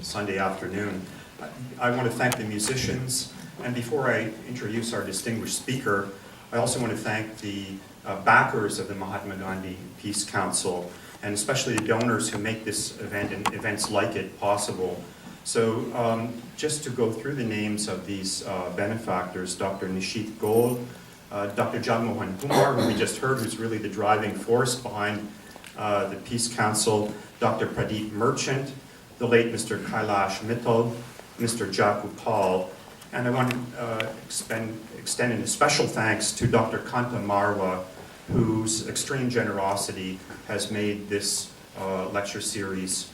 Sunday afternoon. I want to thank the musicians, and before I introduce our distinguished speaker, I also want to thank the backers of the Mahatma Gandhi Peace Council, and especially the donors who make this event and events like it possible. So just to go through the names of these benefactors: Dr. Nishit Goel, Dr. Jagmohan Kumar, who we just heard, who's really the driving force behind the Peace Council, Dr. Pradeep Merchant, the late Mr. Kailash Mittal, Mr. Jaku Paul, and I want to extend a special thanks to Dr. Kanta Marwa, whose extreme generosity has made this lecture series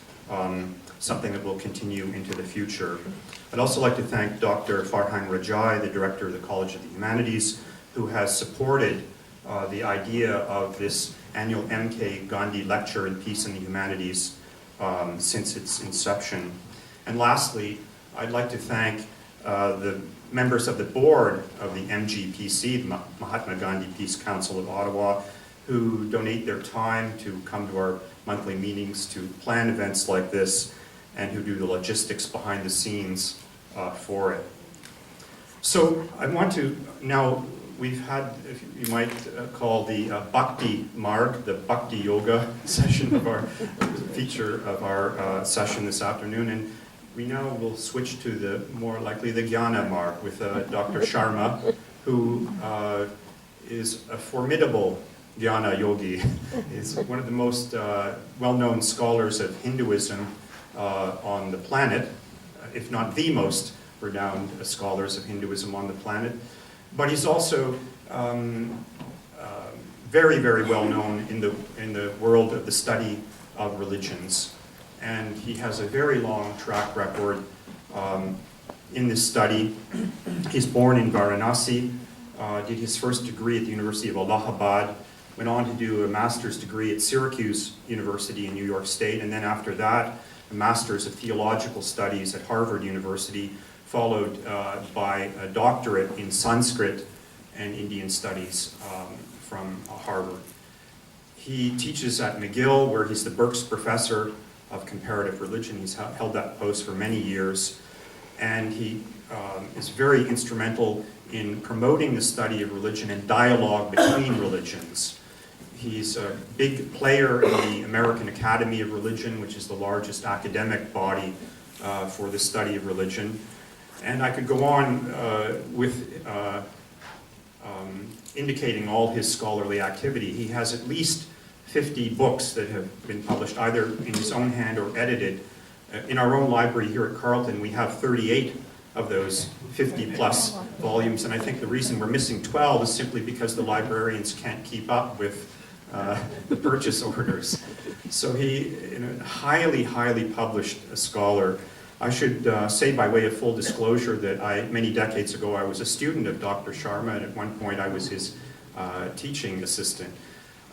something that will continue into the future. I'd also like to thank Dr. Farhan Rajai, the director of the College of the Humanities, who has supported the idea of this annual MK Gandhi Lecture in Peace and the Humanities since its inception. And lastly, I'd like to thank the members of the board of the MGPC, the Mahatma Gandhi Peace Council of Ottawa, who donate their time to come to our monthly meetings to plan events like this, and who do the logistics behind the scenes for it. So I want to now, we've had, if you might call the Bhakti Marg, the Bhakti Yoga session of our feature of our session this afternoon, and we now will switch to the more likely the Jnana Marg with Dr. Sharma, who is a formidable Jnana yogi. He's one of the most well-known scholars of Hinduism on the planet, if not the most renowned scholars of Hinduism on the planet. But he's also very, very well known in the world of the study of religions. And he has a very long track record in this study. He's born in Varanasi, did his first degree at the University of Allahabad, went on to do a master's degree at Syracuse University in New York State, and then after that, a master's of theological studies at Harvard University, followed by a doctorate in Sanskrit and Indian Studies from Harvard. He teaches at McGill, where he's the Birks Professor of Comparative Religion. He's held that post for many years, and he is very instrumental in promoting the study of religion and dialogue between religions. He's a big player in the American Academy of Religion, which is the largest academic body for the study of religion. And I could go on with indicating all his scholarly activity. He has at least 50 books that have been published either in his own hand or edited. In our own library here at Carleton, we have 38 of those 50 plus volumes, and I think the reason we're missing 12 is simply because the librarians can't keep up with the purchase orders. So he, a highly, highly published scholar. I should say, by way of full disclosure, that many decades ago I was a student of Dr. Sharma, and at one point I was his teaching assistant.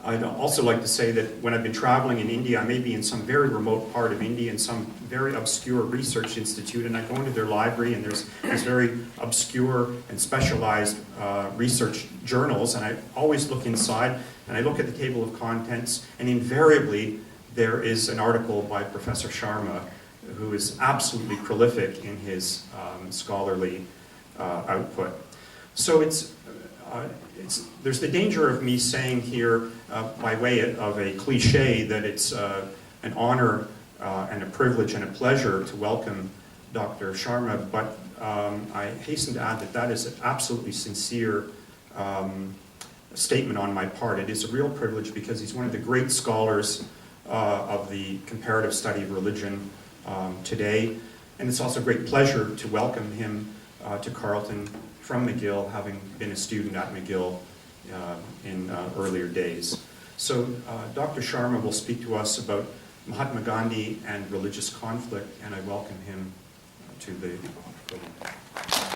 I'd also like to say that when I've been traveling in India, I may be in some very remote part of India in some very obscure research institute, and I go into their library and there's very obscure and specialized research journals, and I always look inside and I look at the table of contents, and invariably there is an article by Professor Sharma, who is absolutely prolific in his scholarly output. So there's the danger of me saying here, by way of a cliche, that it's an honor and a privilege and a pleasure to welcome Dr. Sharma, but I hasten to add that that is an absolutely sincere statement on my part. It is a real privilege because he's one of the great scholars of the comparative study of religion today, and it's also a great pleasure to welcome him to Carleton from McGill, having been a student at McGill in earlier days. So Dr. Sharma will speak to us about Mahatma Gandhi and religious conflict, and I welcome him to the podium.